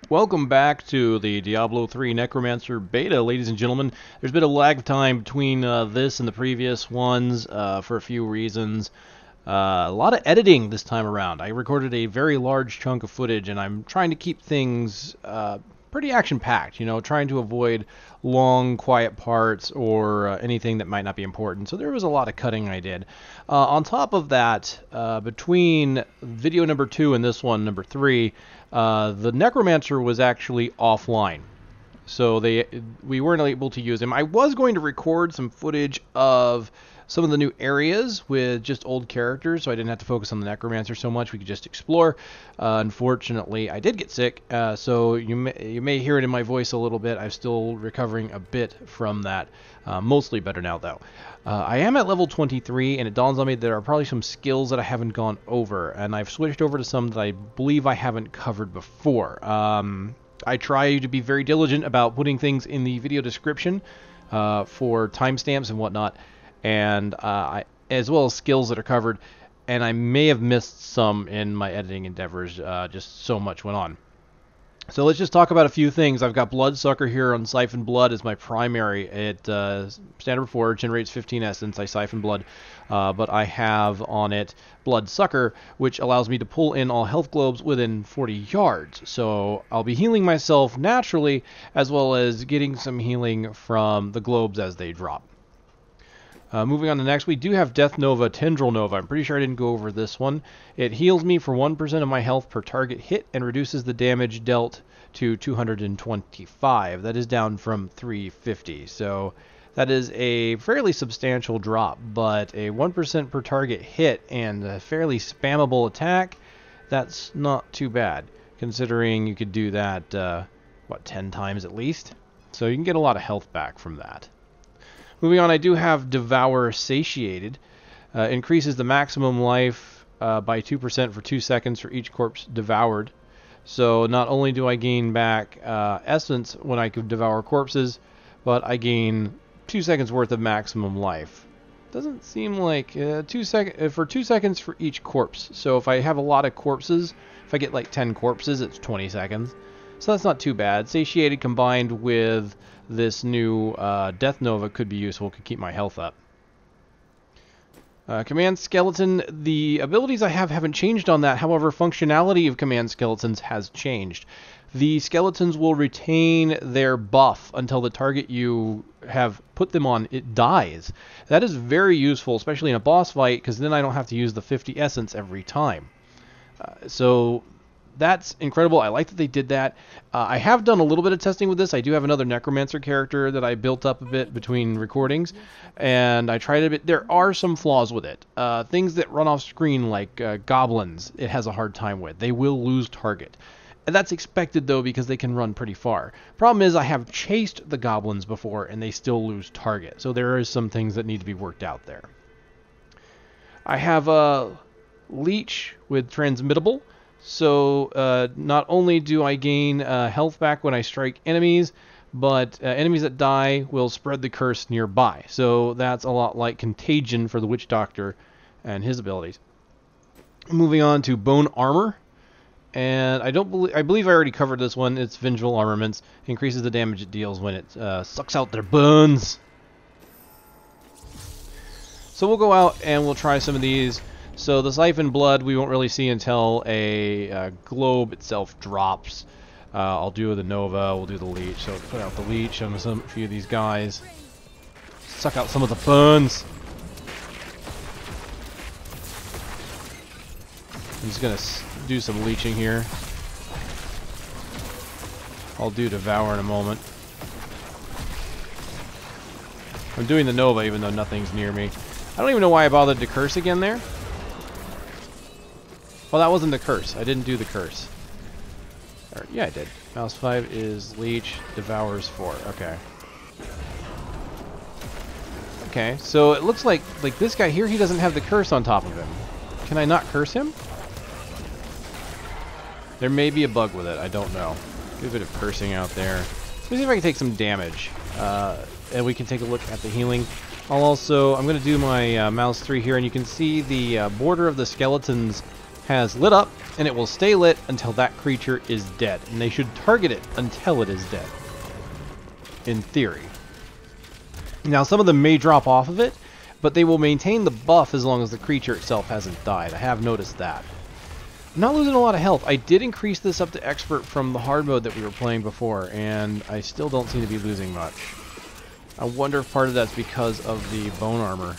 Welcome back to the Diablo 3 Necromancer beta, ladies and gentlemen. There's been a lag time between this and the previous ones for a few reasons. A lot of editing this time around. I recorded a very large chunk of footage, and I'm trying to keep things pretty action-packed, you know, trying to avoid long, quiet parts or anything that might not be important. So there was a lot of cutting I did. On top of that, between video number 2 and this one, number 3, the Necromancer was actually offline. So we weren't able to use him. I was going to record some footage of some of the new areas with just old characters, so I didn't have to focus on the Necromancer so much. We could just explore. Unfortunately, I did get sick, so you may hear it in my voice a little bit. I'm still recovering a bit from that. Mostly better now, though. I am at level 23, and it dawns on me there are probably some skills that I haven't gone over, and I've switched over to some that I believe I haven't covered before. I try to be very diligent about putting things in the video description for timestamps and whatnot, and as well as skills that are covered, and I may have missed some in my editing endeavors, just so much went on. So let's just talk about a few things. I've got Bloodsucker here on Siphon Blood as my primary. It standard 4 generates 15 essence. I siphon blood, but I have on it Bloodsucker, which allows me to pull in all health globes within 40 yards. So I'll be healing myself naturally, as well as getting some healing from the globes as they drop. Moving on to next, we do have Death Nova, Tendril Nova. I'm pretty sure I didn't go over this one. It heals me for 1% of my health per target hit and reduces the damage dealt to 225. That is down from 350. So that is a fairly substantial drop, but a 1% per target hit and a fairly spammable attack, that's not too bad, considering you could do that, 10 times at least? So you can get a lot of health back from that. Moving on, I do have Devour Satiated. Increases the maximum life by 2% for 2 seconds for each corpse devoured. So not only do I gain back essence when I can devour corpses, but I gain 2 seconds worth of maximum life. Doesn't seem like 2 seconds for each corpse. So if I have a lot of corpses, if I get like 10 corpses, it's 20 seconds. So that's not too bad. Satiated combined with this new Death Nova could be useful, could keep my health up. Command Skeleton, the abilities I have haven't changed on that. However, functionality of Command Skeletons has changed. The skeletons will retain their buff until the target you have put them on, it dies. That is very useful, especially in a boss fight, because then I don't have to use the 50 essence every time. So that's incredible. I like that they did that. I have done a little bit of testing with this. I do have another Necromancer character that I built up a bit between recordings, and I tried it a bit. There are some flaws with it. Things that run off screen, like goblins, it has a hard time with. They will lose target. And that's expected, though, because they can run pretty far. Problem is, I have chased the goblins before, and they still lose target. So there is some things that need to be worked out there. I have a Leech with Transmittable. So not only do I gain health back when I strike enemies, but enemies that die will spread the curse nearby. So that's a lot like Contagion for the Witch Doctor and his abilities. Moving on to Bone Armor. And I believe I already covered this one. It's Vengeful Armaments. Increases the damage it deals when it sucks out their bones. So we'll go out and we'll try some of these. So the Siphon Blood we won't really see until a globe itself drops. I'll do the Nova, we'll do the Leech. So put out the Leech on a few of these guys. Suck out some of the bones. I'm just going to do some leeching here. I'll do Devour in a moment. I'm doing the Nova even though nothing's near me. I don't even know why I bothered to curse again there. Well, that wasn't the curse. I didn't do the curse. Or, yeah, I did. Mouse 5 is Leech, Devour's 4. Okay. Okay, so it looks like this guy here, he doesn't have the curse on top of him. Can I not curse him? There may be a bug with it. I don't know. Do a bit of cursing out there. Let me see if I can take some damage. And we can take a look at the healing. I'm going to do my mouse 3 here, and you can see the border of the skeletons has lit up, and it will stay lit until that creature is dead. And they should target it until it is dead, in theory. Now, some of them may drop off of it, but they will maintain the buff as long as the creature itself hasn't died. I have noticed that. I'm not losing a lot of health. I did increase this up to expert from the hard mode that we were playing before, and I still don't seem to be losing much. I wonder if part of that's because of the bone armor.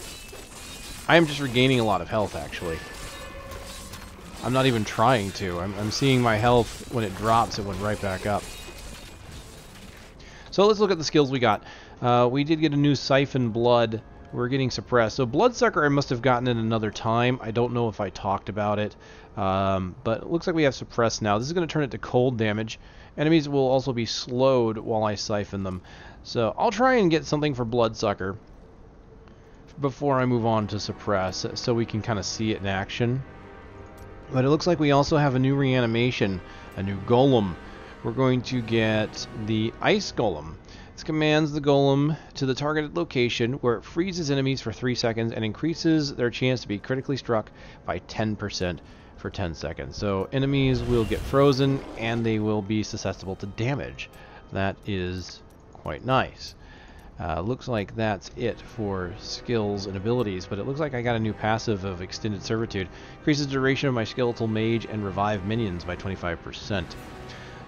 I am just regaining a lot of health, actually. I'm not even trying to. I'm seeing my health, when it drops, it went right back up. So let's look at the skills we got. We did get a new Siphon blood. We're getting suppressed. So Bloodsucker I must have gotten it another time. I don't know if I talked about it. But it looks like we have suppressed now. This is going to turn it to cold damage. Enemies will also be slowed while I siphon them. So I'll try and get something for Bloodsucker before I move on to suppress, so we can kind of see it in action. But it looks like we also have a new reanimation, a new Golem. We're going to get the Ice Golem. This commands the Golem to the targeted location where it freezes enemies for 3 seconds and increases their chance to be critically struck by 10% for 10 seconds. So enemies will get frozen and they will be susceptible to damage. That is quite nice. Looks like that's it for skills and abilities, but it looks like I got a new passive of Extended Servitude. Increases the duration of my Skeletal, Mage, and Revive minions by 25%.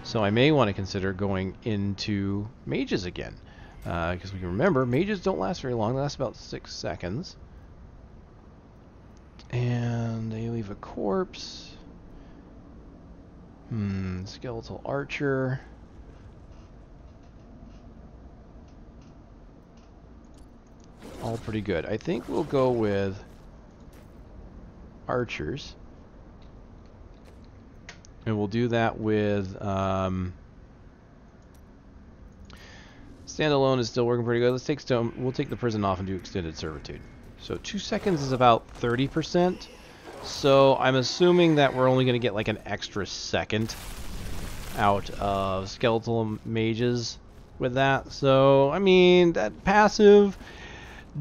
So I may want to consider going into Mages again. Because we can remember, Mages don't last very long. They last about 6 seconds. And they leave a corpse. Skeletal Archer. All pretty good. I think we'll go with Archers. And we'll do that with Standalone is still working pretty good. Let's take Stone. We'll take the prison off and do Extended Servitude. So 2 seconds is about 30%. So I'm assuming that we're only going to get like an extra second out of Skeletal Mages with that. So I mean, that passive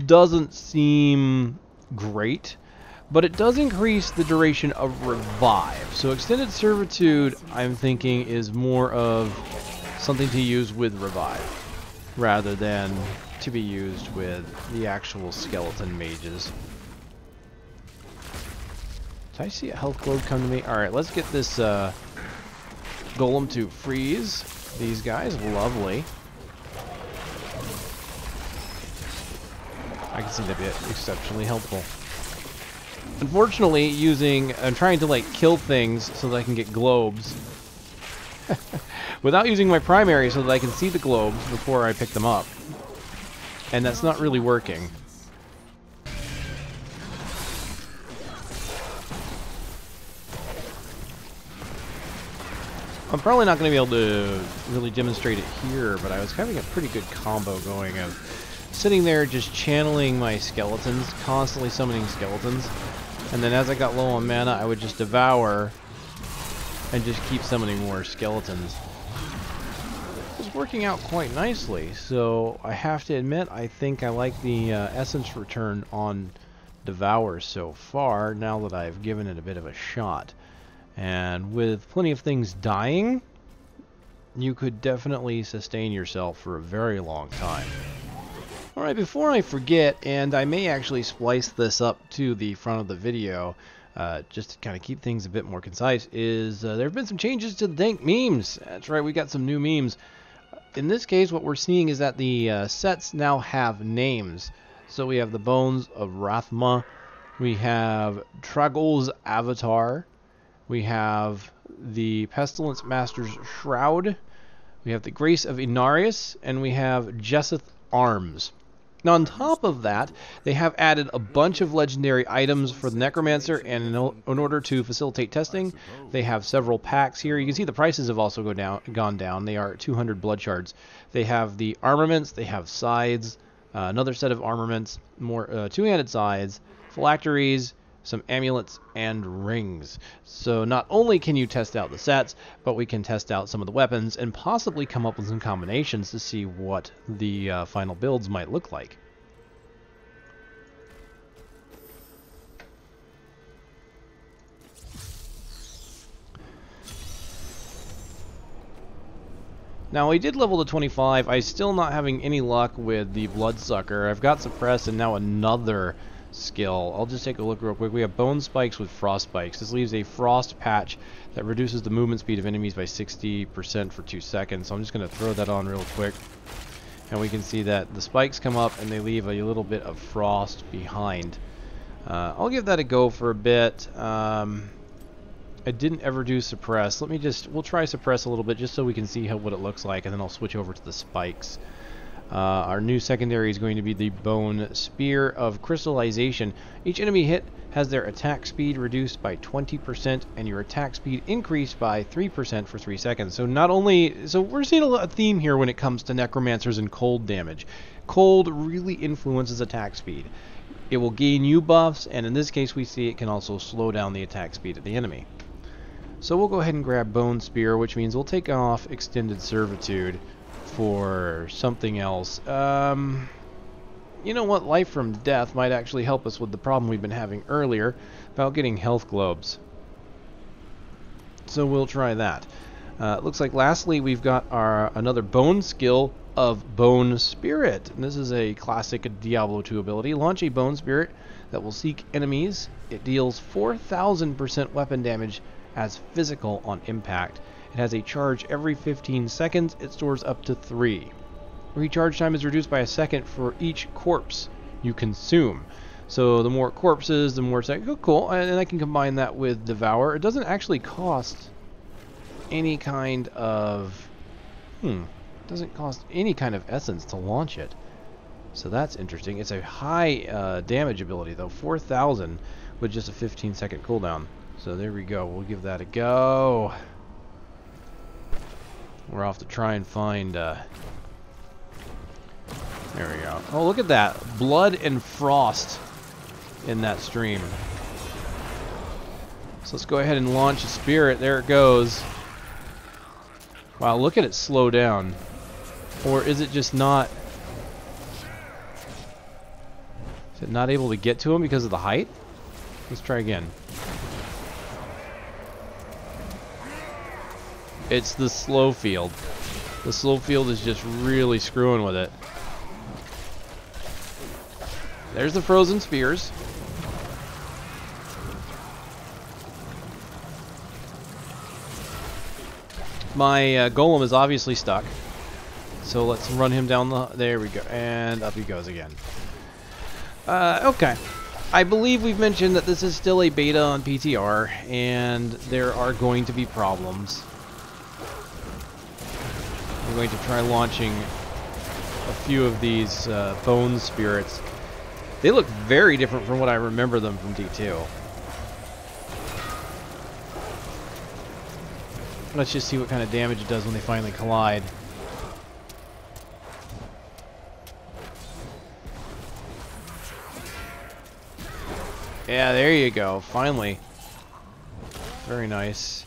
doesn't seem great, but it does increase the duration of Revive. So Extended Servitude, I'm thinking, is more of something to use with Revive rather than to be used with the actual skeleton mages. Did I see a health globe come to me? Alright, let's get this Golem to freeze these guys. Lovely. I can see that be exceptionally helpful. Unfortunately, I'm trying to like kill things so that I can get globes without using my primary so that I can see the globes before I pick them up. And that's not really working. I'm probably not going to be able to really demonstrate it here, but I was having a pretty good combo going of sitting there just channeling my skeletons, constantly summoning skeletons, and then as I got low on mana, I would just Devour and just keep summoning more skeletons. It was working out quite nicely, so I have to admit, I think I like the essence return on Devour so far, now that I've given it a bit of a shot. And with plenty of things dying, you could definitely sustain yourself for a very long time. Alright, before I forget, and I may actually splice this up to the front of the video, just to kind of keep things a bit more concise, is there have been some changes to the dank memes. That's right, we got some new memes. In this case, what we're seeing is that the sets now have names. So we have the Bones of Rathma, we have Tragol's Avatar, we have the Pestilence Master's Shroud, we have the Grace of Inarius, and we have Jesseth Arms. Now on top of that, they have added a bunch of legendary items for the Necromancer, and in order to facilitate testing, they have several packs here. You can see the prices have also gone down. They are 200 blood shards. They have the armaments, they have scythes, another set of armaments, more two-handed scythes, phylacteries, some amulets, and rings. So not only can you test out the sets, but we can test out some of the weapons and possibly come up with some combinations to see what the final builds might look like. Now, we did level to 25. I'm still not having any luck with the Bloodsucker. I've got Suppress and now another skill. I'll just take a look real quick. We have Bone Spikes with Frost Spikes. This leaves a Frost Patch that reduces the movement speed of enemies by 60% for 2 seconds. So I'm just going to throw that on real quick. And we can see that the spikes come up and they leave a little bit of frost behind. I'll give that a go for a bit. I didn't ever do Suppress. We'll try Suppress a little bit just so we can see what it looks like, and then I'll switch over to the spikes. Our new secondary is going to be the Bone Spear of Crystallization. Each enemy hit has their attack speed reduced by 20% and your attack speed increased by 3% for 3 seconds. So we're seeing a theme here when it comes to Necromancers and cold damage. Cold really influences attack speed. It will gain you buffs, and in this case we see it can also slow down the attack speed of the enemy. So we'll go ahead and grab Bone Spear, which means we'll take off Extended Servitude for something else. You know what? Life from Death might actually help us with the problem we've been having earlier about getting health globes. So we'll try that. It looks like lastly we've got another Bone skill of Bone Spirit. And this is a classic Diablo 2 ability. Launch a Bone Spirit that will seek enemies. It deals 4,000% weapon damage as physical on impact. It has a charge every 15 seconds. It stores up to 3. Recharge time is reduced by a second for each corpse you consume. So the more corpses, the more seconds. Oh, cool. And I can combine that with Devour. It doesn't actually cost any kind of... doesn't cost any kind of essence to launch it. So that's interesting. It's a high damage ability, though. 4,000 with just a 15-second cooldown. So there we go. We'll give that a go. We're off to try and find... there we go. Oh, look at that. Blood and frost in that stream. So let's go ahead and launch a spirit. There it goes. Wow, look at it slow down. Or is it just not... Is it not able to get to him because of the height? Let's try again. It's the slow field. The slow field is just really screwing with it. There's the frozen spears. My golem is obviously stuck. So let's run him down the... There we go. And up he goes again. Okay. I believe we've mentioned that this is still a beta on PTR, and there are going to be problems. We're going to try launching a few of these bone spirits. They look very different from what I remember them from D2. Let's just see what kind of damage it does when they finally collide. Yeah, there you go. Finally. Very nice.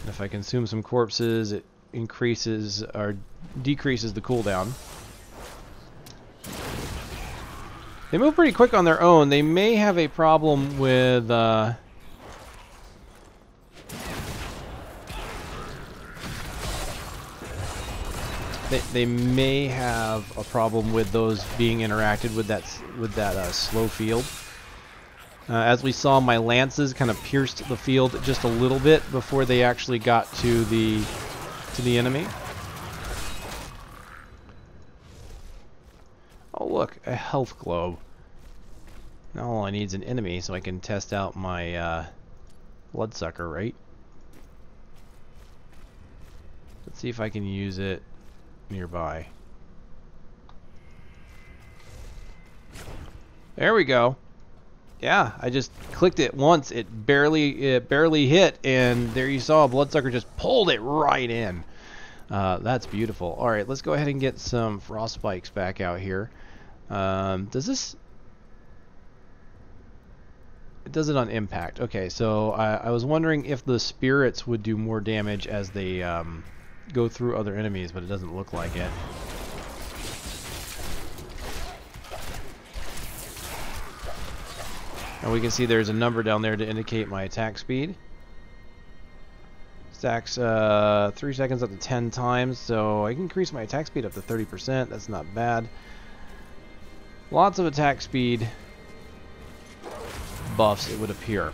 And if I consume some corpses, it increases or decreases the cooldown. They move pretty quick on their own. They may have a problem with they may have a problem with those being interacted with that slow field. As we saw, my lances kind of pierced the field just a little bit before they actually got to the enemy. Oh look, a health globe. Now all I need is an enemy so I can test out my bloodsucker, right? Let's see if I can use it nearby. There we go. Yeah, I just clicked it once. It barely hit, and there you saw bloodsucker just pulled it right in. That's beautiful. All right, let's go ahead and get some frost spikes back out here. Does this? It does it on impact. Okay, so I was wondering if the spirits would do more damage as they go through other enemies, but it doesn't look like it. And we can see there's a number down there to indicate my attack speed. Stacks 3 seconds up to 10 times, so I can increase my attack speed up to 30%. That's not bad. Lots of attack speed buffs, it would appear.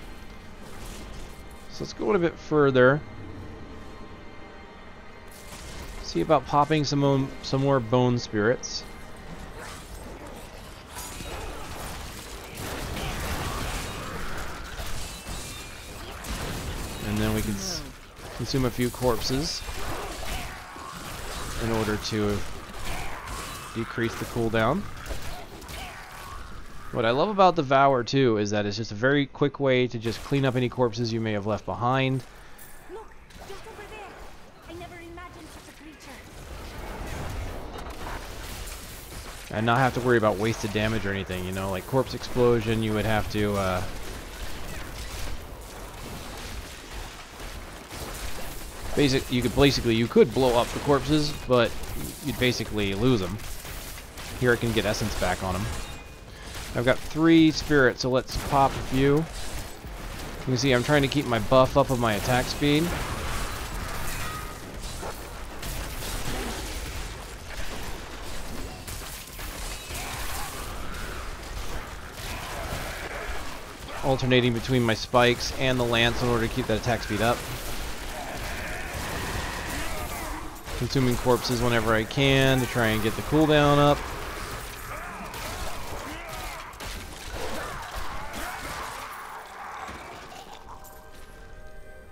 So let's go a bit further. See about popping some more bone spirits. And then we can consume a few corpses in order to decrease the cooldown. What I love about Devour too is that it's just a very quick way to just clean up any corpses you may have left behind. Look, just over there. I never imagined such a creature. And not have to worry about wasted damage or anything, you know, like corpse explosion you would have to you could blow up the corpses, but you'd basically lose them. Here I can get essence back on them. I've got 3 spirits, so let's pop a few. You can see I'm trying to keep my buff up of my attack speed. Alternating between my spikes and the lance in order to keep that attack speed up. Consuming corpses whenever I can to try and get the cooldown up.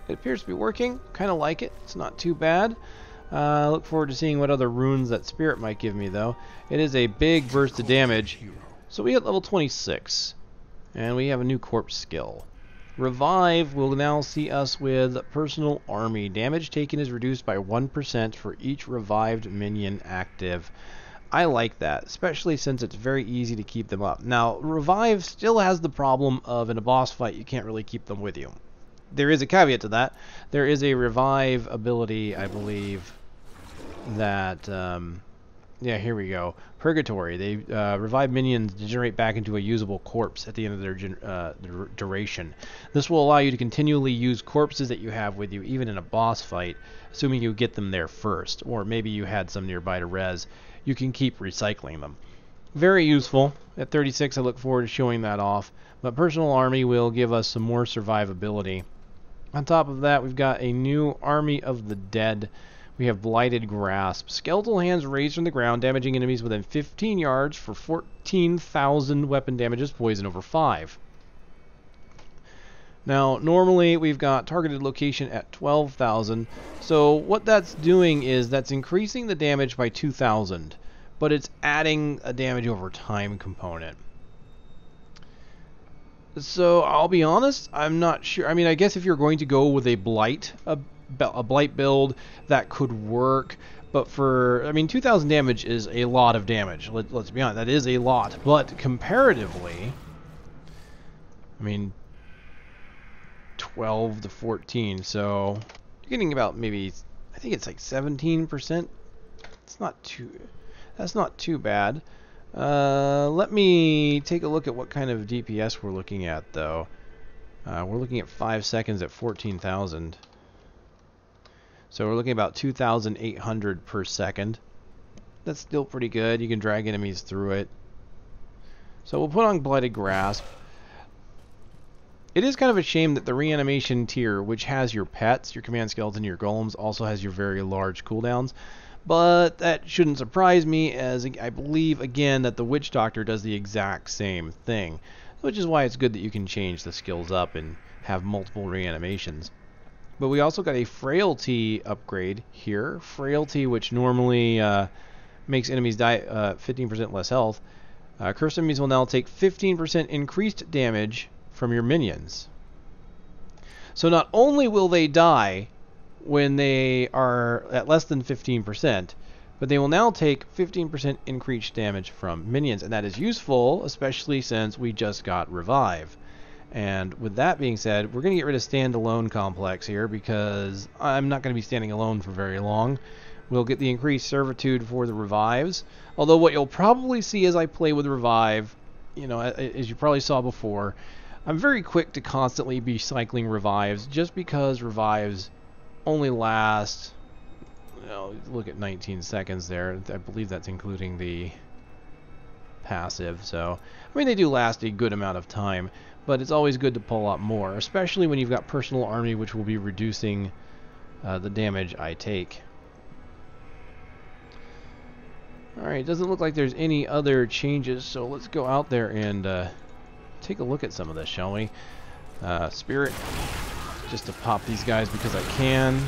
It appears to be working. Kind of like it. It's not too bad. Look forward to seeing what other runes that spirit might give me, though. It is a big burst of damage. So we hit level 26. And we have a new corpse skill. Revive will now see us with personal army. Damage taken is reduced by 1% for each revived minion active. I like that, especially since it's very easy to keep them up. Now, Revive still has the problem of in a boss fight you can't really keep them with you. There is a caveat to that. There is a Revive ability, I believe, that... yeah, here we go. Purgatory. They revive minions degenerate back into a usable corpse at the end of their duration. This will allow you to continually use corpses that you have with you, even in a boss fight, assuming you get them there first, or maybe you had some nearby to res. You can keep recycling them. Very useful. At 36, I look forward to showing that off. But Personal Army will give us some more survivability. On top of that, we've got a new Army of the Dead. We have Blighted Grasp. Skeletal hands raised from the ground, damaging enemies within 15 yards for 14,000 weapon damages, poison over 5. Now, normally we've got targeted location at 12,000. So what that's doing is that's increasing the damage by 2,000, but it's adding a damage over time component. So I'll be honest, I'm not sure. I mean, I guess if you're going to go with a Blight build, that could work, but for, I mean, 2,000 damage is a lot of damage. Let's be honest, that is a lot, but comparatively, I mean, 12 to 14, so you're getting about maybe, I think it's like 17%. It's not too, that's not too bad. Let me take a look at what kind of DPS we're looking at, though. We're looking at 5 seconds at 14,000. So we're looking at about 2,800 per second. That's still pretty good. You can drag enemies through it. So we'll put on Blighted Grasp. It is kind of a shame that the reanimation tier, which has your pets, your command skeleton, your golems, also has your very large cooldowns. But that shouldn't surprise me, as I believe, again, that the Witch Doctor does the exact same thing. Which is why it's good that you can change the skills up and have multiple reanimations. But we also got a Frailty upgrade here. Frailty, which normally makes enemies die 15% less health. Cursed enemies will now take 15% increased damage from your minions. So not only will they die when they are at less than 15%, but they will now take 15% increased damage from minions. And that is useful, especially since we just got Revive. And with that being said, we're going to get rid of Standalone Complex here, because I'm not going to be standing alone for very long. We'll get the increased Servitude for the Revives. Although what you'll probably see as I play with Revive, you know, as you probably saw before, I'm very quick to constantly be cycling Revives, just because Revives only last, look at 19 seconds there. I believe that's including the passive. So, I mean, they do last a good amount of time, but it's always good to pull up more, especially when you've got personal army, which will be reducing the damage I take. Alright, doesn't look like there's any other changes, so let's go out there and take a look at some of this, shall we? Spirit, just to pop these guys because I can.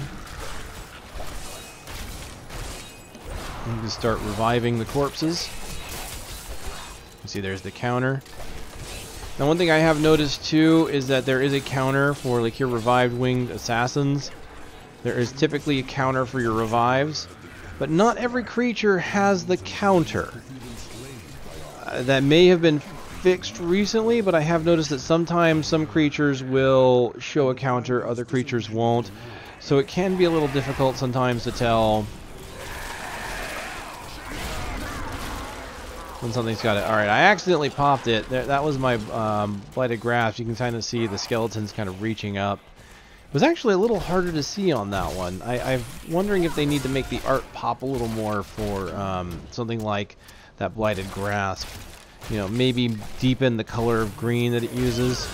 I'm going to start reviving the corpses. You see there's the counter. Now one thing I have noticed too is that there is a counter for like your revived winged assassins. There is typically a counter for your revives, but not every creature has the counter. That may have been fixed recently, but I have noticed that sometimes some creatures will show a counter, other creatures won't. So it can be a little difficult sometimes to tell when something's got it. Alright, I accidentally popped it. That was my Blighted Grasp. You can kind of see the skeletons kind of reaching up. It was actually a little harder to see on that one. I'm wondering if they need to make the art pop a little more for something like that Blighted Grasp. You know, maybe deepen the color of green that it uses.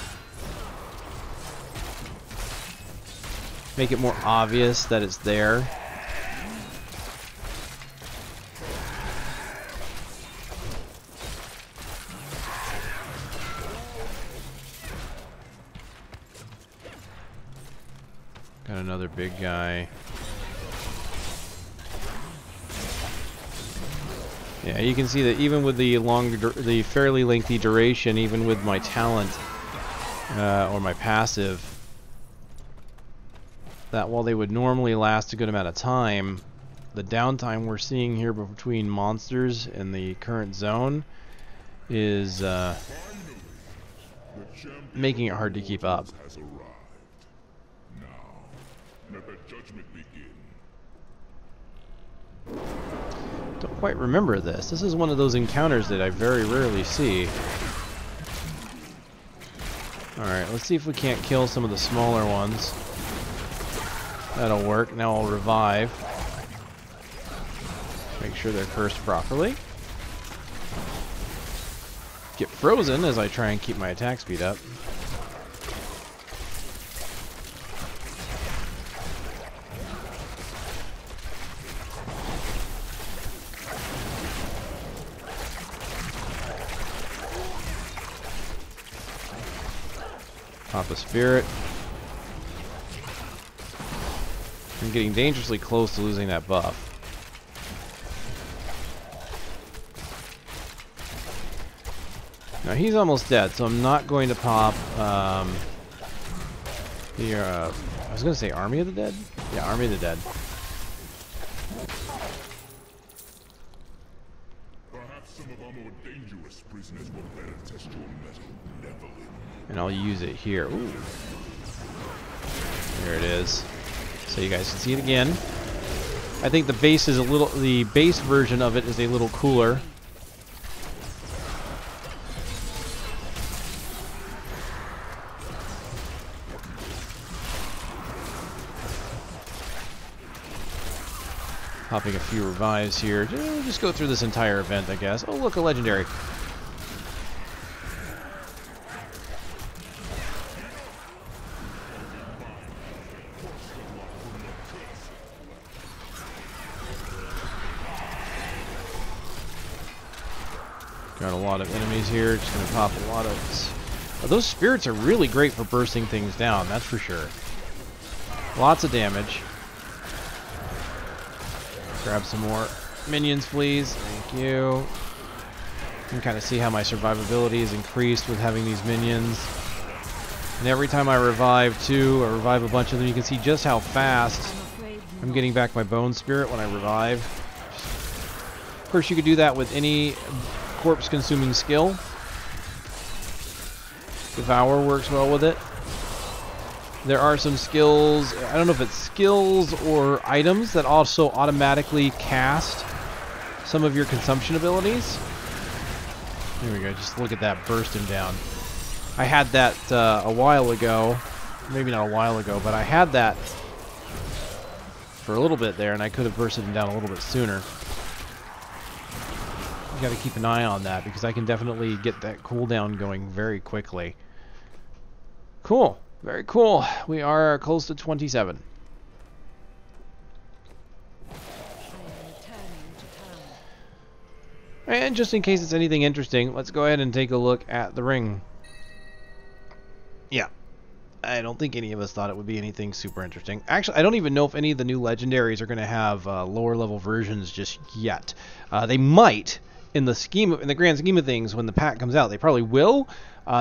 Make it more obvious that it's there. Got another big guy. Yeah, you can see that even with the fairly lengthy duration, even with my talent or my passive, that while they would normally last a good amount of time, the downtime we're seeing here between monsters in the current zone is making it hard to keep up. Don't quite remember this. This is one of those encounters that I very rarely see. Alright, let's see if we can't kill some of the smaller ones. That'll work. Now I'll revive. Make sure they're cursed properly. Get frozen as I try and keep my attack speed up. Pop a spirit. I'm getting dangerously close to losing that buff. Now he's almost dead, so I'm not going to pop here. I was going to say Army of the Dead? Yeah, Army of the Dead. Perhaps some of our more dangerous prisoners will better test your metal leveling. And I'll use it here. Ooh. There it is. So you guys can see it again. I think the base is the base version of it is a little cooler. Popping a few revives here. Just go through this entire event, I guess. Oh, look, a legendary. Got a lot of enemies here. Just gonna pop a lot of... those spirits are really great for bursting things down, that's for sure. Lots of damage. Grab some more minions, please. Thank you. You can kind of see how my survivability is increased with having these minions. And every time I revive too, I revive a bunch of them, you can see just how fast I'm getting back my bone spirit when I revive. Of course, you could do that with any corpse consuming skill. Devour works well with it. There are some skills, I don't know if it's skills or items that also automatically cast some of your consumption abilities. There we go, just look at that, burst him down. I had that a while ago, maybe not a while ago, but I had that for a little bit there, and I could have bursted him down a little bit sooner. You got to keep an eye on that, because I can definitely get that cooldown going very quickly. Cool. Very cool. We are close to 27. And just in case it's anything interesting, let's go ahead and take a look at the ring. Yeah. I don't think any of us thought it would be anything super interesting. Actually, I don't even know if any of the new legendaries are going to have lower level versions just yet. They might, in the grand scheme of things, when the pack comes out. They probably will,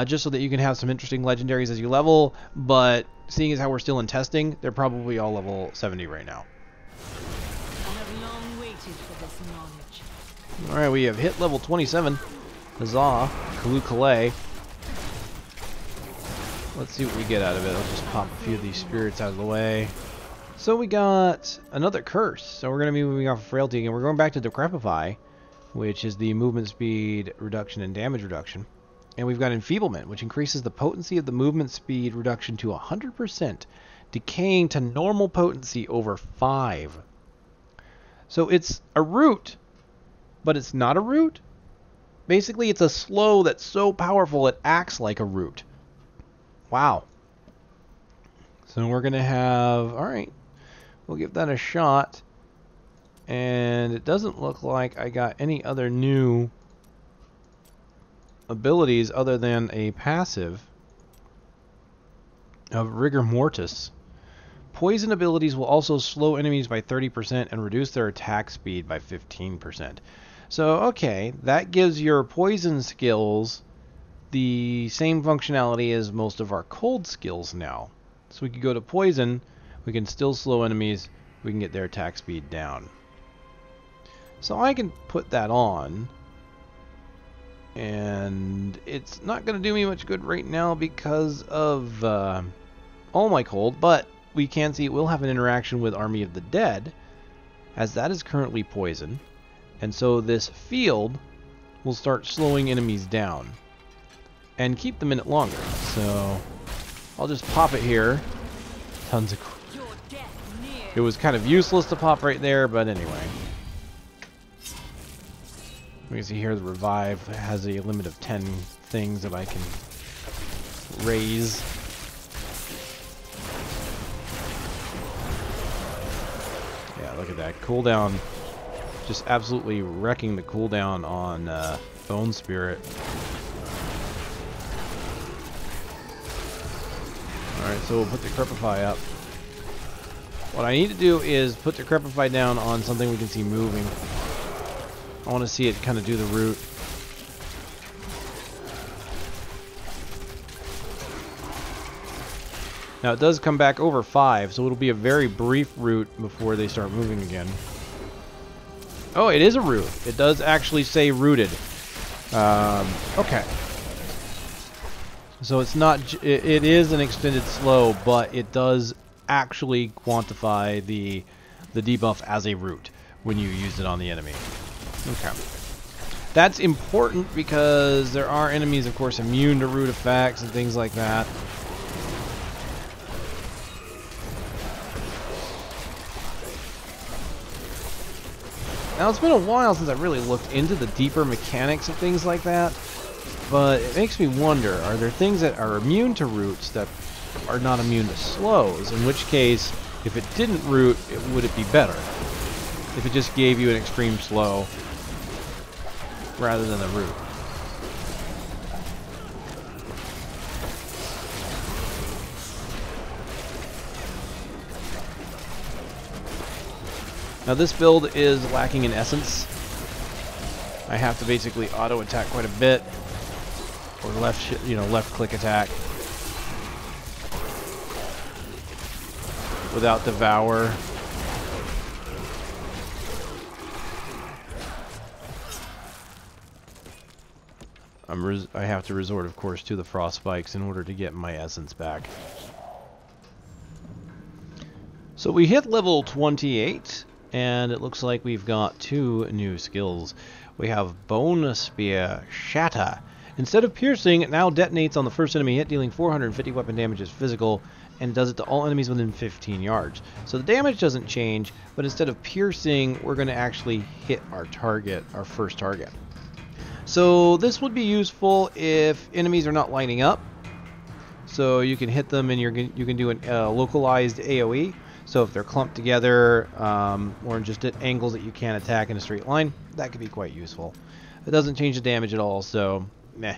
just so that you can have some interesting legendaries as you level. But seeing as how we're still in testing, they're probably all level 70 right now. I have long waited for this knowledge. All right, we have hit level 27. Huzzah, Kalay. Let's see what we get out of it. I'll just pop a few of these spirits out of the way. So we got another curse. So we're going to be moving off of Frailty again. We're going back to Decrepify, which is the movement speed reduction and damage reduction. And we've got Enfeeblement, which increases the potency of the movement speed reduction to 100%, decaying to normal potency over 5. So it's a root, but it's not a root. Basically, it's a slow that's so powerful it acts like a root. Wow. So we're going to have... Alright. We'll give that a shot. And it doesn't look like I got any other new abilities other than a passive of Rigor Mortis. Poison abilities will also slow enemies by 30% and reduce their attack speed by 15%. So, okay. That gives your poison skills the same functionality as most of our cold skills now. So we can go to poison, we can still slow enemies, we can get their attack speed down. So I can put that on, and it's not going to do me much good right now because of all my cold, but we can see it will have an interaction with Army of the Dead, as that is currently poison, and so this field will start slowing enemies down and keep them in it longer. So I'll just pop it here. Tons of... It was kind of useless to pop right there, but anyway. We can see here the revive has a limit of 10 things that I can raise. Yeah, look at that. Cooldown. Just absolutely wrecking the cooldown on Bone Spirit. Alright, so we'll put the Decrepify up. What I need to do is put the Decrepify down on something we can see moving. I want to see it kind of do the root. Now it does come back over 5, so it'll be a very brief root before they start moving again. Oh, it is a root. It does actually say rooted. Okay. So it's not, it is an extended slow, but it does actually quantify the debuff as a root when you use it on the enemy. Okay. That's important because there are enemies, of course, immune to root effects and things like that. Now, it's been a while since I really looked into the deeper mechanics of things like that. But it makes me wonder, are there things that are immune to roots that are not immune to slows? In which case, if it didn't root, would it be better? If it just gave you an extreme slow rather than a root. Now this build is lacking in essence. I have to basically auto attack quite a bit. Or left click attack without Devour. I have to resort, of course, to the frost spikes in order to get my essence back. So we hit level 28, and it looks like we've got 2 new skills. We have Bone Spear Shatter. Instead of piercing, it now detonates on the first enemy hit, dealing 450 weapon damage as physical, and does it to all enemies within 15 yards. So the damage doesn't change, but instead of piercing, we're going to actually hit our target, our first target. So this would be useful if enemies are not lining up. So you can hit them and you can do a localized AoE. So if they're clumped together or just at angles that you can't attack in a straight line, that could be quite useful. It doesn't change the damage at all, so meh.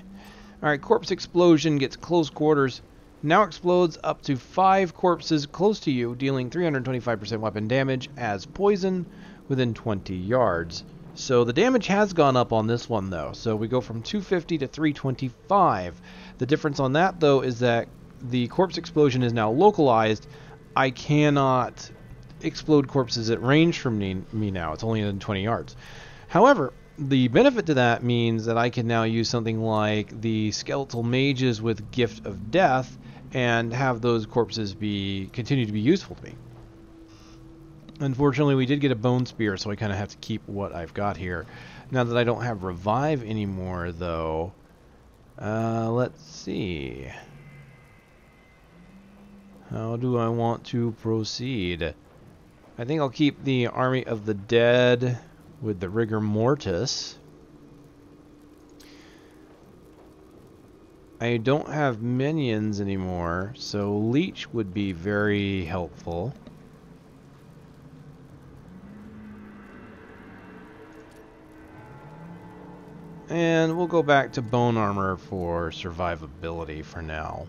Alright, Corpse Explosion gets close quarters. Now explodes up to 5 corpses close to you, dealing 325% weapon damage as poison within 20 yards. So the damage has gone up on this one though. So we go from 250 to 325. The difference on that though is that the Corpse Explosion is now localized. I cannot explode corpses at range from me now. It's only in 20 yards. However, the benefit to that means that I can now use something like the Skeletal Mages with Gift of Death and have those corpses continue to be useful to me. Unfortunately, we did get a Bone Spear, so I kind of have to keep what I've got here. Now that I don't have Revive anymore, though, let's see. How do I want to proceed? I think I'll keep the Army of the Dead with the Rigor Mortis. I don't have minions anymore, so Leech would be very helpful. And we'll go back to Bone Armor for survivability for now.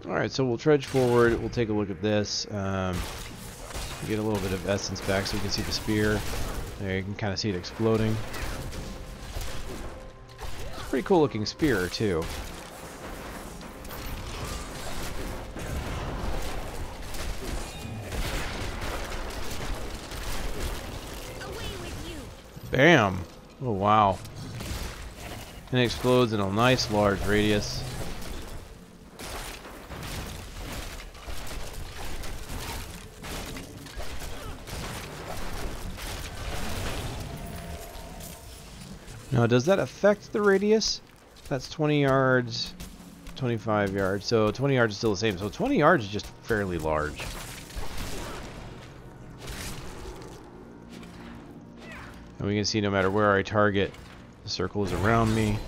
Alright, so we'll trudge forward, we'll take a look at this, get a little bit of essence back so we can see the spear. There, you can kind of see it exploding. It's a pretty cool looking spear, too. Bam! Oh, wow. And it explodes in a nice large radius. Now, does that affect the radius? That's 20 yards, 25 yards. So 20 yards is still the same. So 20 yards is just fairly large. And we can see no matter where I target, the circle is around me.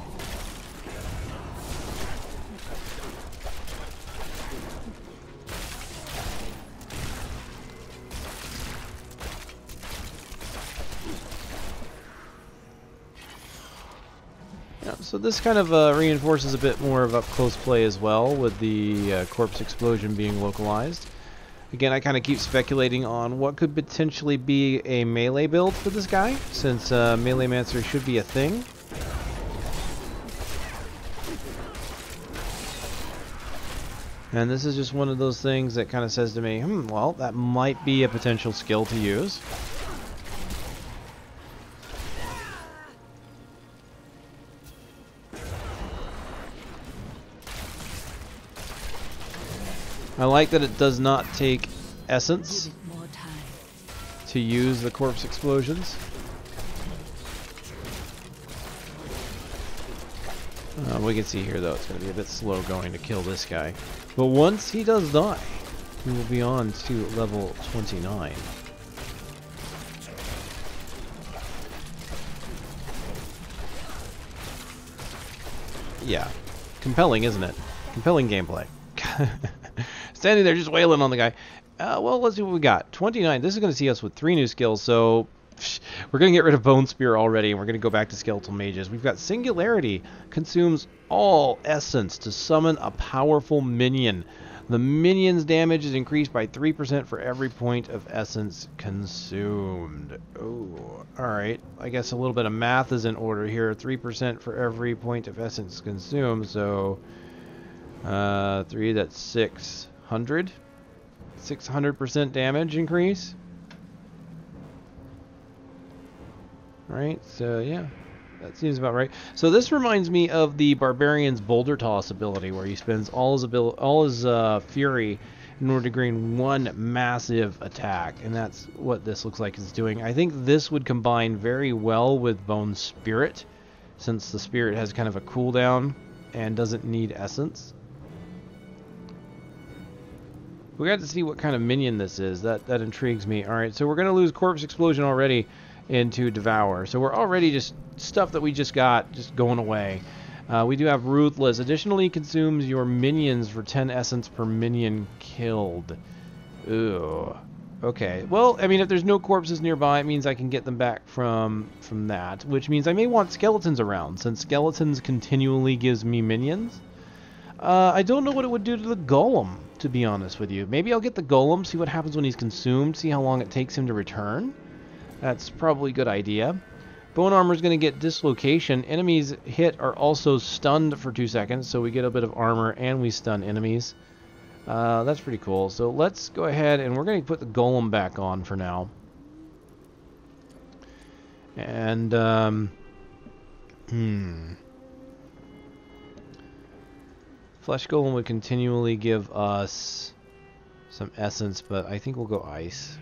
So this kind of reinforces a bit more of up-close play as well, with the Corpse Explosion being localized. Again, I kind of keep speculating on what could potentially be a melee build for this guy, since Necromancer should be a thing. And this is just one of those things that kind of says to me, well, that might be a potential skill to use. I like that it does not take essence to use the Corpse Explosions. We can see here though it's going to be a bit slow going to kill this guy. But once he does die, we will be on to level 29. Yeah. Compelling, isn't it? Compelling gameplay. Standing there just wailing on the guy. Well, let's see what we got. 29. This is going to see us with 3 new skills, so we're going to get rid of Bone Spear already, and we're going to go back to Skeletal Mages. We've got Singularity. Consumes all essence to summon a powerful minion. The minion's damage is increased by 3% for every point of essence consumed. Oh, alright. I guess a little bit of math is in order here. 3% for every point of essence consumed, so 3, that's 600. 600% damage increase. Alright, so yeah. That seems about right. So this reminds me of the Barbarian's Boulder Toss ability, where he spends all his fury in order to gain one massive attack, and that's what this looks like it's doing. I think this would combine very well with Bone Spirit, since the Spirit has kind of a cooldown and doesn't need essence. We got to see what kind of minion this is. That intrigues me. All right, so we're going to lose Corpse Explosion already into Devour. So we're already just stuff that we just got just going away. We do have Ruthless. Additionally, consumes your minions for 10 essence per minion killed. Ooh. Okay. Well, I mean, if there's no corpses nearby, it means I can get them back from that, which means I may want skeletons around, since skeletons continually gives me minions. I don't know what it would do to the Golem, to be honest with you. Maybe I'll get the Golem, see what happens when he's consumed, see how long it takes him to return. That's probably a good idea. Bone Armor is going to get Dislocation. Enemies hit are also stunned for 2 seconds, so we get a bit of armor and we stun enemies. That's pretty cool. So let's go ahead and we're going to put the Golem back on for now. And, Flesh Golem would continually give us some essence, but I think we'll go ice.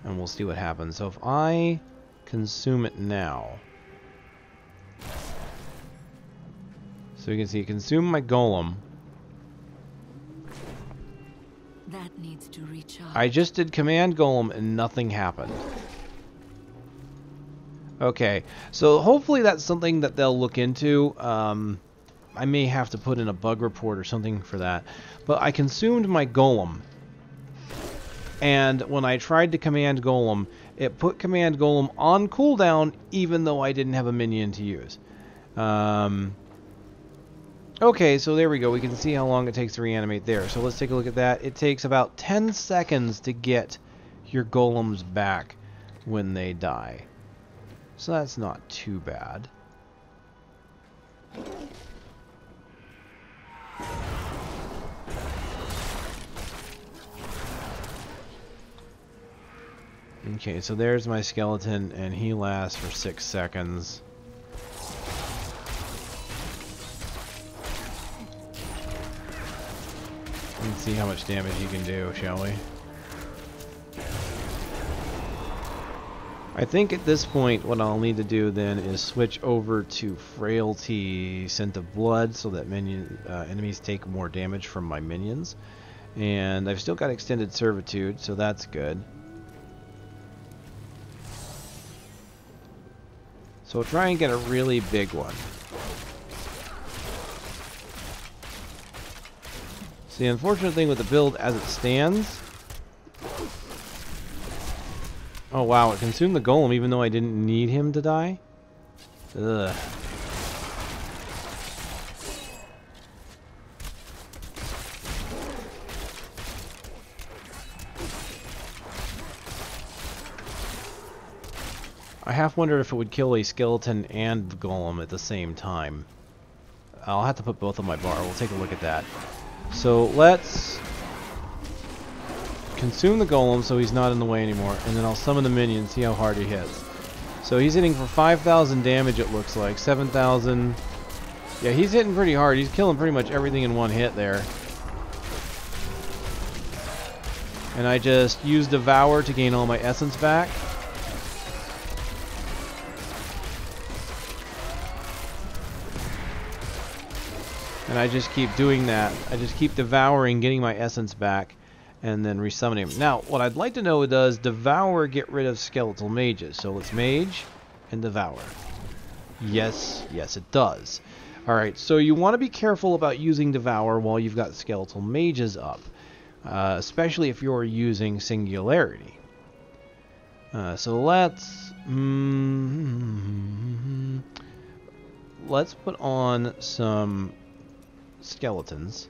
And we'll see what happens. So if I consume it now. So you can see, consume my Golem. That needs to recharge. I just did Command Golem and nothing happened. Okay, so hopefully that's something that they'll look into. I may have to put in a bug report or something for that. But I consumed my Golem. And when I tried to Command Golem, it put Command Golem on cooldown even though I didn't have a minion to use. Okay, so there we go. We can see how long it takes to reanimate there. So let's take a look at that. It takes about 10 seconds to get your Golems back when they die. So that's not too bad. Okay, so there's my skeleton, and he lasts for 6 seconds. Let's see how much damage he can do, shall we? I think at this point what I'll need to do then is switch over to Frailty, Scent of Blood, so that enemies take more damage from my minions. And I've still got Extended Servitude, so that's good. So we'll try and get a really big one. See, the unfortunate thing with the build as it stands... Oh wow, it consumed the Golem even though I didn't need him to die? Ugh. I half wondered if it would kill a skeleton and the Golem at the same time. I'll have to put both on my bar. We'll take a look at that. So let's consume the Golem so he's not in the way anymore, and then I'll summon the minion, see how hard he hits. So he's hitting for 5,000 damage, it looks like. 7,000. Yeah, he's hitting pretty hard. He's killing pretty much everything in one hit there. And I just use Devour to gain all my essence back. And I just keep doing that. I just keep devouring, getting my essence back, and then resummoning him. Now, what I'd like to know, does Devour get rid of skeletal mages? So let's Mage and Devour. Yes, yes it does. Alright, so you want to be careful about using Devour while you've got skeletal mages up. Especially if you're using Singularity. So let's... let's put on some skeletons.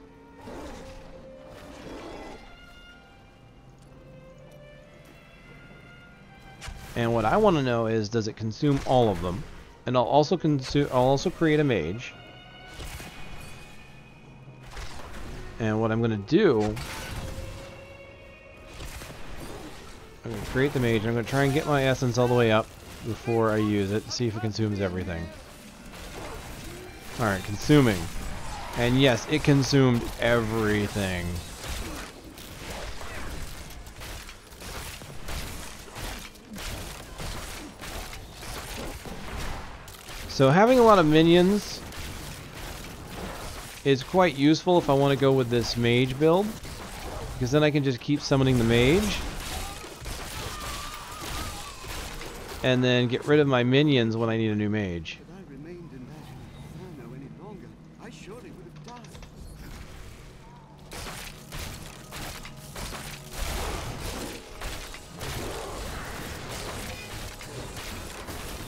And what I want to know is, does it consume all of them? And I'll also create a mage. And what I'm going to do, I'm going to create the mage. I'm going to try and get my essence all the way up. before I use it. See if it consumes everything. Alright, consuming. And yes, it consumed everything. So having a lot of minions is quite useful if I want to go with this mage build, because then I can just keep summoning the mage and then get rid of my minions when I need a new mage. Had I remained in that inferno any longer, I surely would have died.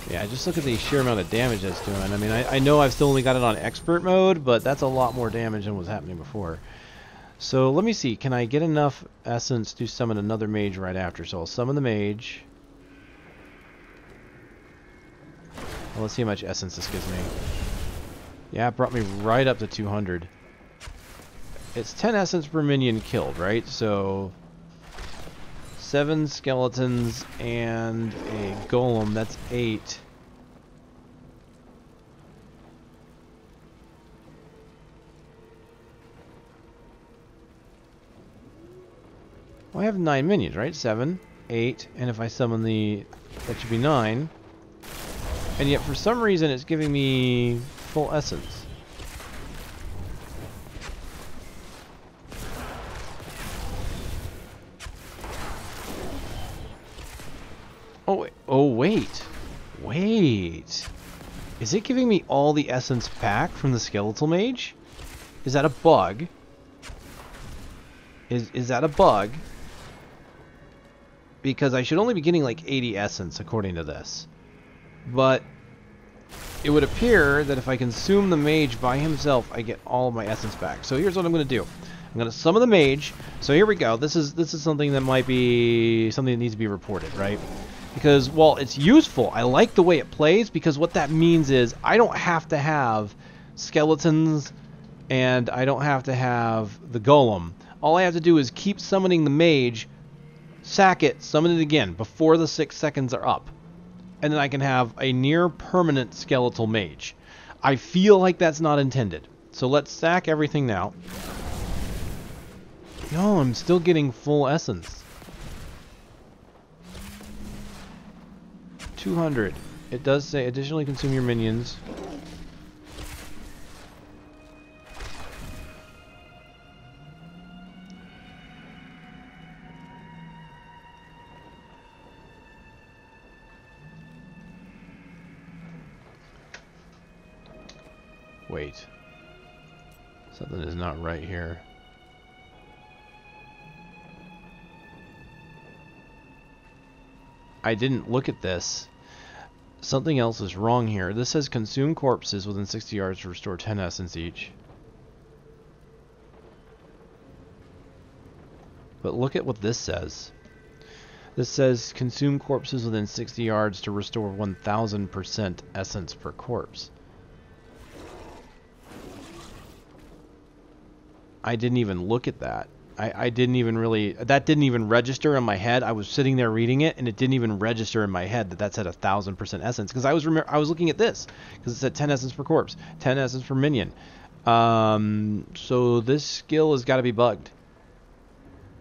Yeah, just look at the sheer amount of damage that's doing. I mean, I know I've still only got it on expert mode, but that's a lot more damage than was happening before. So let me see, can I get enough essence to summon another mage right after? So I'll summon the mage. Well, let's see how much essence this gives me. Yeah, it brought me right up to 200. It's 10 essence per minion killed, right? So 7 skeletons and a golem, that's 8. Well, I have 9 minions, right? 7, 8, and if I summon that should be 9. And yet for some reason it's giving me full essence. Oh wait. Wait. Is it giving me all the essence back from the Skeletal Mage? Is that a bug? Is that a bug? Because I should only be getting like 80 essence according to this. But it would appear that if I consume the mage by himself, I get all of my essence back. So here's what I'm going to do. I'm going to summon the mage. So here we go. This is something that might be something that needs to be reported, right? Because while it's useful, I like the way it plays, because what that means is I don't have to have skeletons and I don't have to have the golem. All I have to do is keep summoning the mage, sack it, summon it again before the 6 seconds are up. And then I can have a near permanent skeletal mage. I feel like that's not intended. So let's sack everything now. No, I'm still getting full essence. 200. It does say additionally consume your minions. Wait. Something is not right here. I didn't look at this. Something else is wrong here. This says consume corpses within 60 yards to restore 10 essence each. But look at what this says. This says consume corpses within 60 yards to restore 1000% essence per corpse. I didn't even look at that. I didn't even really... That didn't even register in my head. I was sitting there reading it, and it didn't even register in my head that said 1000% essence. Because I was looking at this. Because it said 10 essence per corpse. 10 essence per minion. So this skill has got to be bugged.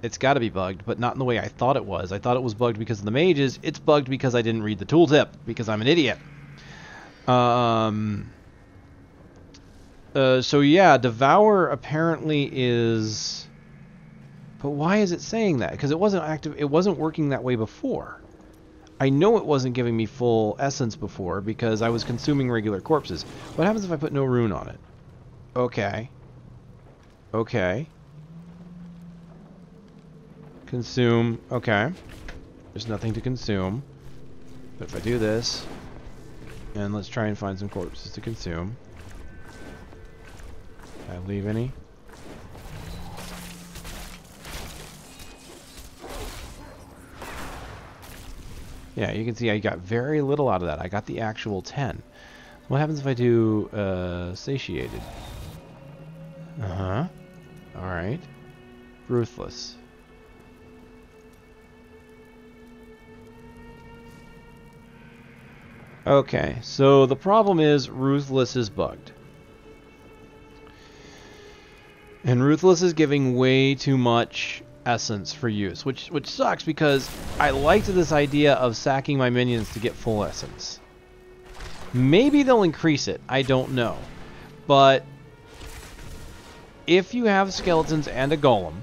It's got to be bugged, but not in the way I thought it was. I thought it was bugged because of the mages. It's bugged because I didn't read the tooltip. Because I'm an idiot. So yeah, Devour apparently is... But why is it saying that? Because it wasn't active. It wasn't working that way before. I know it wasn't giving me full essence before because I was consuming regular corpses. What happens if I put no rune on it? Okay. Okay. Consume. Okay. There's nothing to consume. But if I do this, and let's try and find some corpses to consume. Did I leave any? Yeah, you can see I got very little out of that. I got the actual 10. What happens if I do Satiated? Uh-huh. Alright. Ruthless. Okay, so the problem is Ruthless is bugged. And Ruthless is giving way too much essence for use, which sucks because I liked this idea of sacking my minions to get full essence. Maybe they'll increase it, I don't know. But if you have skeletons and a golem,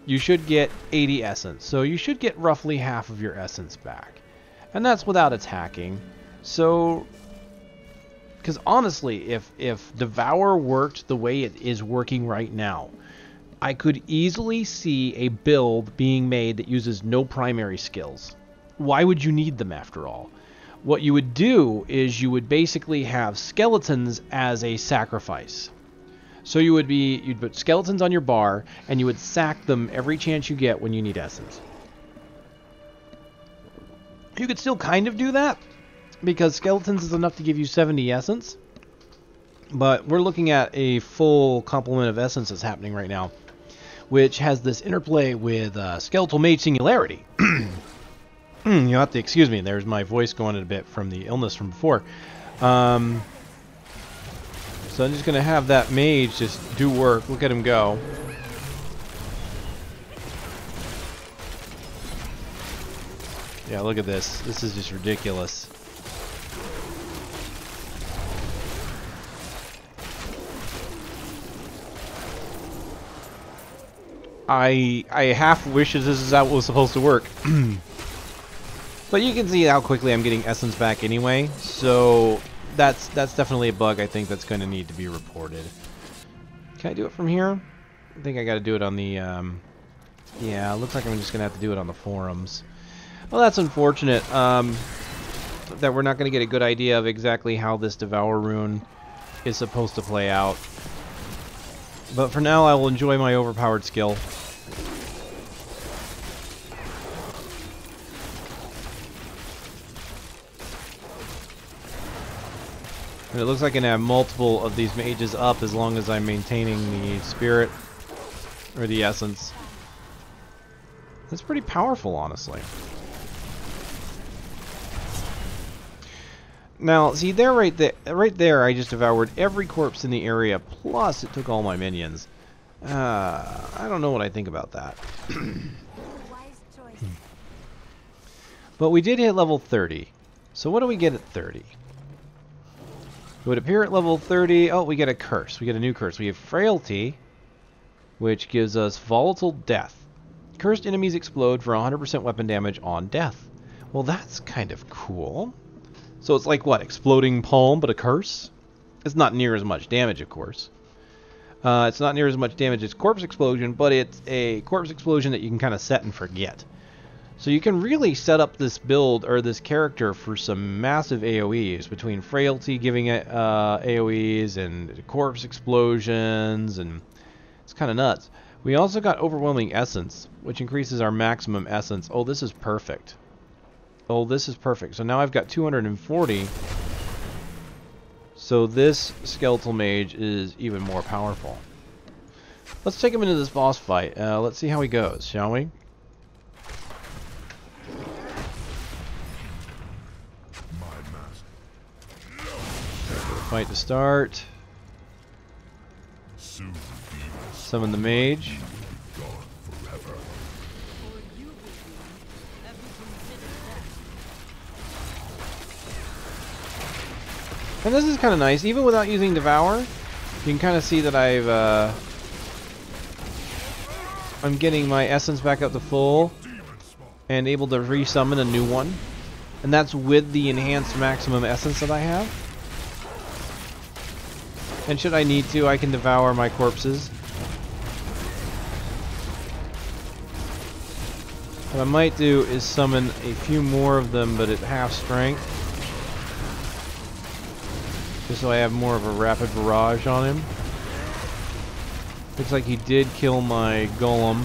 you should get 80 essence. So you should get roughly half of your essence back. And that's without attacking. So, because honestly, if Devour worked the way it is working right now, I could easily see a build being made that uses no primary skills. Why would you need them after all? What you would do is you would basically have skeletons as a sacrifice. So you'd put skeletons on your bar, and you would sack them every chance you get when you need essence. You could still kind of do that, because skeletons is enough to give you 70 essence. But we're looking at a full complement of essence that's happening right now, which has this interplay with Skeletal Mage Singularity. You'll have to excuse me, there's my voice going in a bit from the illness from before. So I'm just going to have that mage just do work. Look at him go. Yeah, look at this. This is just ridiculous. I half wish this is how it was supposed to work. But you can see how quickly I'm getting essence back anyway, so that's definitely a bug I think that's going to need to be reported. Can I do it from here? I think I got to do it on the, yeah, it looks like I'm just going to have to do it on the forums. Well, that's unfortunate, that we're not going to get a good idea of exactly how this Devour rune is supposed to play out. But for now, I will enjoy my overpowered skill. And it looks like I can have multiple of these mages up as long as I'm maintaining the spirit, or the essence. That's pretty powerful, honestly. Now, see there, right there, I just devoured every corpse in the area, plus it took all my minions. I don't know what I think about that. But we did hit level 30. So what do we get at 30? It would appear at level 30, oh, we get a curse. We get a new curse. We have Frailty, which gives us Volatile Death. Cursed enemies explode for 100% weapon damage on death. Well, that's kind of cool. So it's like, what, Exploding Palm, but a curse? It's not near as much damage, of course. It's not near as much damage as Corpse Explosion, but it's a Corpse Explosion that you can kind of set and forget. So you can really set up this build, or this character, for some massive AoEs, between Frailty giving it AoEs, and Corpse Explosions, and it's kind of nuts. We also got Overwhelming Essence, which increases our maximum essence. Oh, this is perfect. Oh, this is perfect. So now I've got 240. So this Skeletal Mage is even more powerful. Let's take him into this boss fight. Let's see how he goes, shall we? Fight to start. Summon the mage. And this is kind of nice, even without using Devour. You can kind of see that I'm getting my essence back up to full and able to resummon a new one. And that's with the enhanced maximum essence that I have. And should I need to, I can devour my corpses. What I might do is summon a few more of them, but at half strength. Just so I have more of a rapid barrage on him. Looks like he did kill my Golem.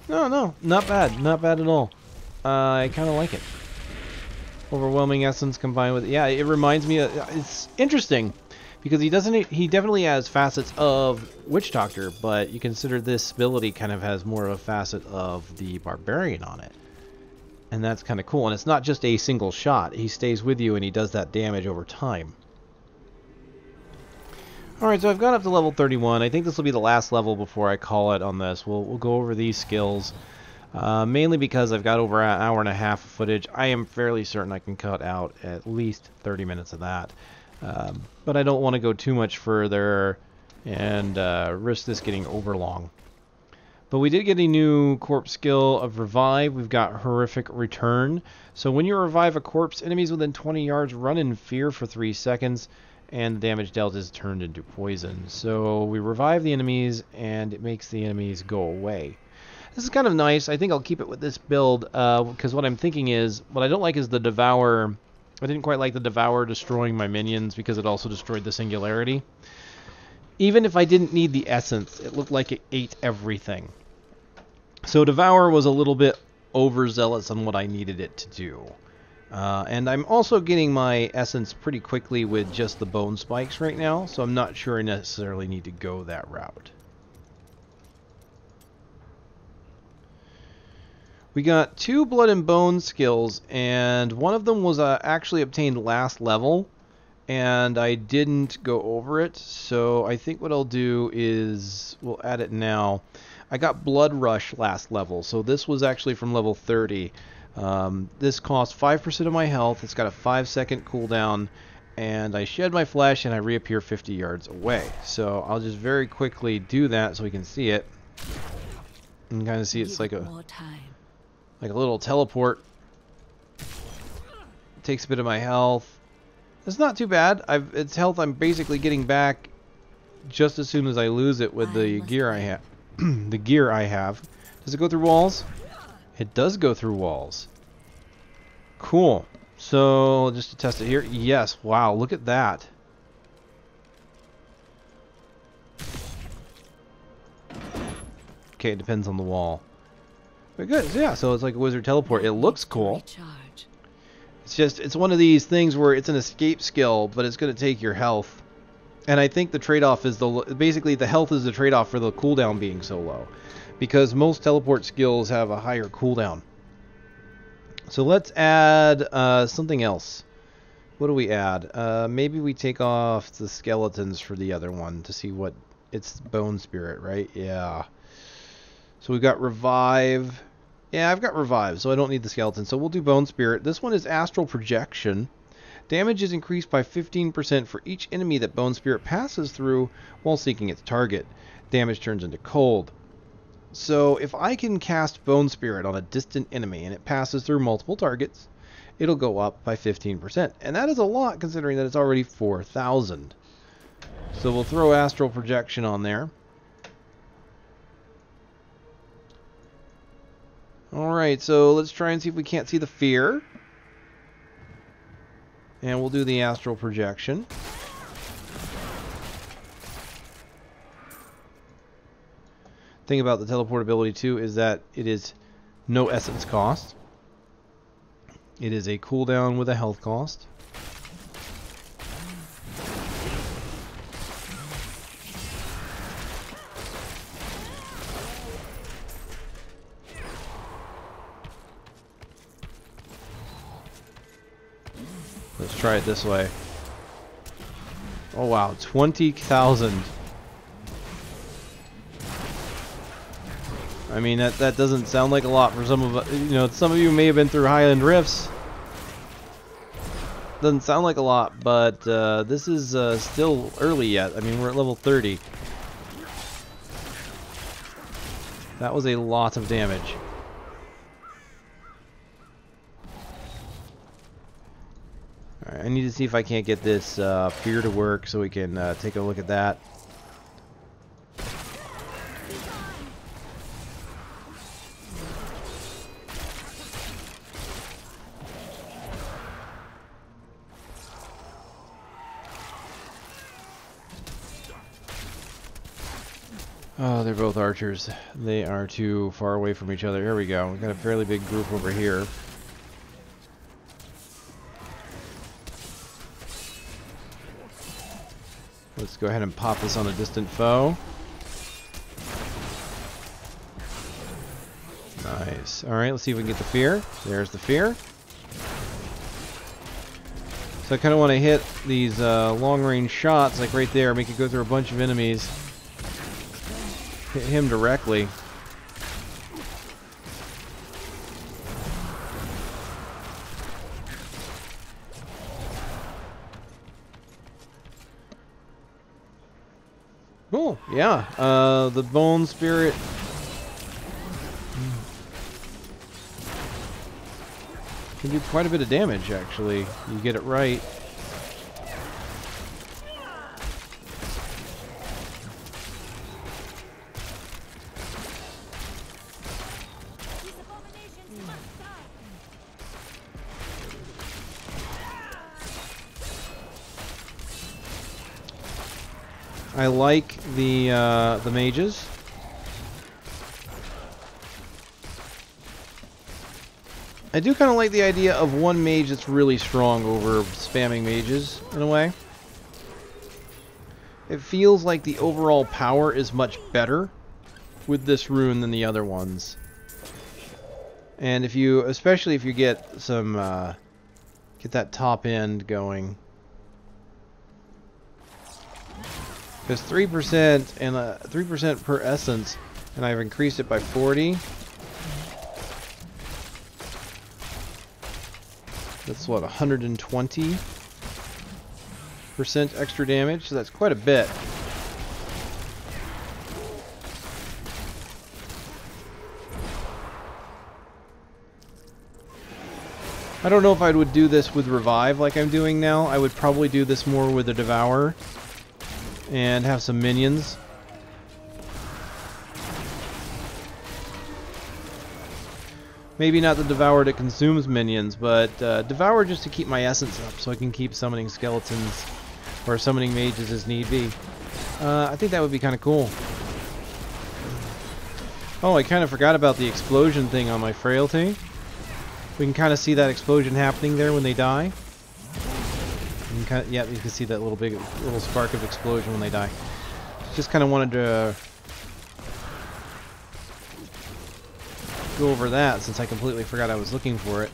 No, not bad. Not bad at all. I kind of like it. Overwhelming Essence combined with... Yeah, it reminds me of... It's interesting, because he definitely has facets of Witch Doctor, but you consider this ability kind of has more of a facet of the Barbarian on it. And that's kind of cool. And it's not just a single shot. He stays with you and he does that damage over time. Alright, so I've got up to level 31. I think this will be the last level before I call it on this. We'll go over these skills. Mainly because I've got over an hour and a half of footage. I am fairly certain I can cut out at least 30 minutes of that. But I don't want to go too much further and risk this getting over long. But we did get a new corpse skill of Revive. We've got Horrific Return. So when you revive a corpse, enemies within 20 yards run in fear for 3 seconds, and the damage dealt is turned into poison. So we revive the enemies, and it makes the enemies go away. This is kind of nice. I think I'll keep it with this build, because what I'm thinking is, what I don't like is the Devour. I didn't quite like the Devour destroying my minions because it also destroyed the Singularity. Even if I didn't need the Essence, it looked like it ate everything. So Devour was a little bit overzealous on what I needed it to do. And I'm also getting my Essence pretty quickly with just the Bone Spikes right now, so I'm not sure I necessarily need to go that route. We got 2 Blood and Bone skills, and one of them was actually obtained last level, and I didn't go over it, so I think what I'll do is, we'll add it now. I got Blood Rush last level, so this was actually from level 30. This costs 5% of my health, it's got a 5-second cooldown, and I shed my flesh and I reappear 50 yards away. So I'll just very quickly do that so we can see it. And kind of see it's like a little teleport. Takes a bit of my health. It's not too bad. It's health I'm basically getting back just as soon as I lose it with the gear I have. The gear I have. Does it go through walls? It does go through walls. Cool. So just to test it here. Yes. Wow. Look at that. Okay. It depends on the wall. But good. Yeah. So it's like a wizard teleport. It looks cool. It's just, it's one of these things where it's an escape skill, but it's going to take your health. And I think the trade-off is basically the health is the trade-off for the cooldown being so low. Because most teleport skills have a higher cooldown. So let's add something else. What do we add? Maybe we take off the skeletons for the other one to see what... It's Bone Spirit, right? Yeah. So we've got Revive. Yeah, I've got Revive, so I don't need the skeleton. So we'll do Bone Spirit. This one is Astral Projection. Damage is increased by 15% for each enemy that Bone Spirit passes through while seeking its target. Damage turns into cold. So if I can cast Bone Spirit on a distant enemy and it passes through multiple targets, it'll go up by 15%. And that is a lot considering that it's already 4,000. So we'll throw Astral Projection on there. Alright, so let's try and see if we can't see the fear. And we'll do the Astral Projection. Thing about the teleport ability too is that it is no essence cost. It is a cooldown with a health cost. Let's try it this way. Oh wow, 20,000. I mean, that doesn't sound like a lot for some of you know, some of you may have been through Highland Rifts. Doesn't sound like a lot, but this is still early yet. I mean, we're at level 30. That was a lot of damage. Alright, I need to see if I can't get this fear to work so we can take a look at that. Oh, they're both archers. They are too far away from each other. Here we go. We've got a fairly big group over here. Let's go ahead and pop this on a distant foe. Nice. Alright, let's see if we can get the fear. There's the fear. So I kind of want to hit these long-range shots, like right there, make it go through a bunch of enemies. Hit him directly. Oh, yeah. The Bone Spirit. Can do quite a bit of damage, actually. You get it right. I like the mages. I do kind of like the idea of one mage that's really strong over spamming mages, in a way. It feels like the overall power is much better with this rune than the other ones. And if you, especially if you get some, get that top end going. Because 3% and 3% per essence, and I've increased it by 40. That's what, 120% extra damage, so that's quite a bit. I don't know if I would do this with Revive like I'm doing now. I would probably do this more with the Devour and have some minions. Maybe not the Devour that consumes minions, but Devour just to keep my essence up so I can keep summoning skeletons or summoning mages as need be. I think that would be kind of cool. Oh, I kind of forgot about the explosion thing on my Frailty. We can kind of see that explosion happening there when they die. You can kind of, yeah, you can see that little spark of explosion when they die. Just kind of wanted to go over that since I completely forgot I was looking for it.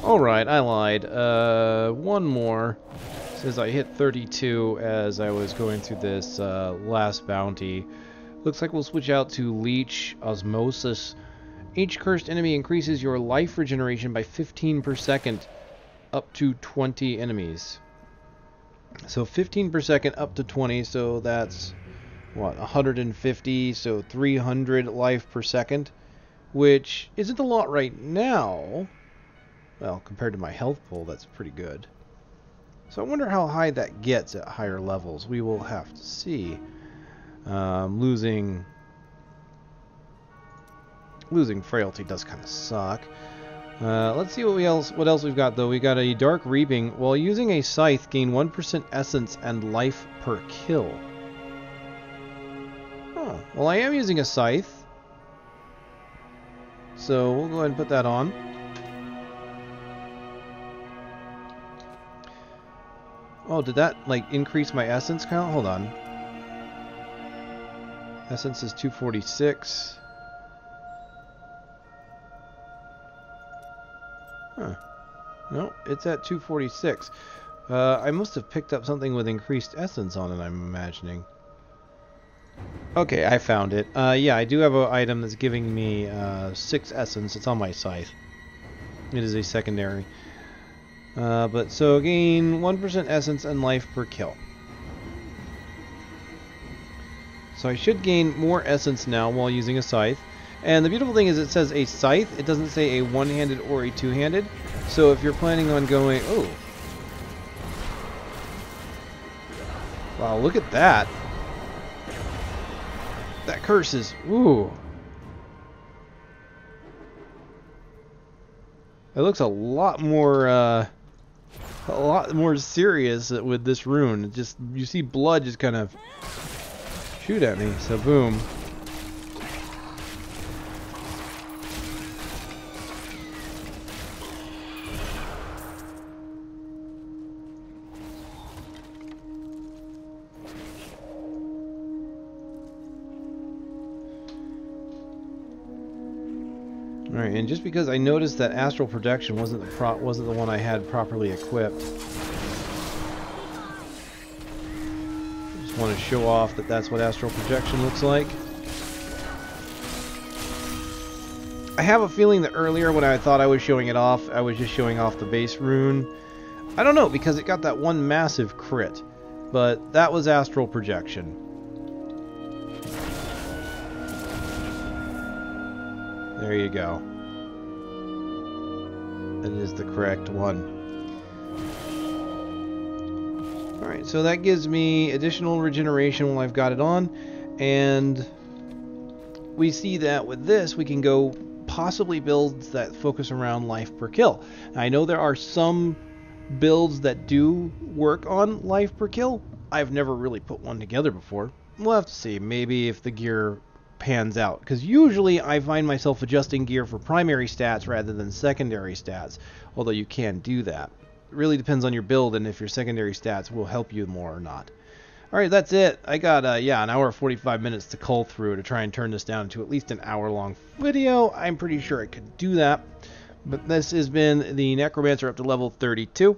Alright, I lied. One more. It says I hit 32 as I was going through this last bounty. Looks like we'll switch out to Leech, Osmosis. Each cursed enemy increases your life regeneration by 15 per second up to 20 enemies. So 15 per second up to 20, so that's what, 150, so 300 life per second, which isn't a lot right now. Well, compared to my health pool, that's pretty good. So I wonder how high that gets at higher levels. We will have to see. Losing Frailty does kind of suck. Let's see what else we've got, though. We got a Dark Reaping. While using a Scythe, gain 1% essence and life per kill. Oh, well, I am using a Scythe, so we'll go ahead and put that on. Oh, did that, like, increase my essence count? Hold on. Essence is 246. Huh. No, it's at 246. I must have picked up something with increased essence on it, I'm imagining. Okay, I found it. Yeah, I do have an item that's giving me 6 essence. It's on my Scythe. It is a secondary. But so gain 1% essence and life per kill. So I should gain more essence now while using a Scythe. And the beautiful thing is it says a Scythe. It doesn't say a one-handed or a two-handed. So if you're planning on going... Oh. Wow, look at that. That curse is... Ooh. It looks a lot more serious with this rune. It just, you see blood just kind of shoot at me. So boom. Alright, and just because I noticed that Astral Projection wasn't the one I had properly equipped, just want to show off that that's what Astral Projection looks like. I have a feeling that earlier when I thought I was showing it off, I was just showing off the base rune. I don't know, because it got that one massive crit, but that was Astral Projection. There you go. That is the correct one. Alright, so that gives me additional regeneration while I've got it on, and we see that with this we can go possibly builds that focus around life per kill. Now, I know there are some builds that do work on life per kill. I've never really put one together before. We'll have to see, maybe if the gear pans out, because usually I find myself adjusting gear for primary stats rather than secondary stats, although you can do that. It really depends on your build and if your secondary stats will help you more or not. Alright, that's it. I got yeah, an hour and 45 minutes to cull through to try and turn this down to at least an hour-long video. I'm pretty sure I could do that. But this has been the Necromancer up to level 32.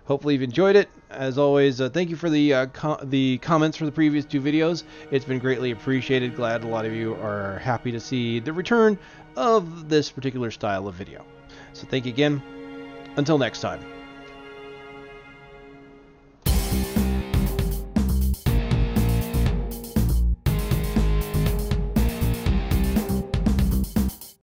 Hopefully you've enjoyed it. As always, thank you for the comments for the previous two videos. It's been greatly appreciated. Glad a lot of you are happy to see the return of this particular style of video. So thank you again. Until next time.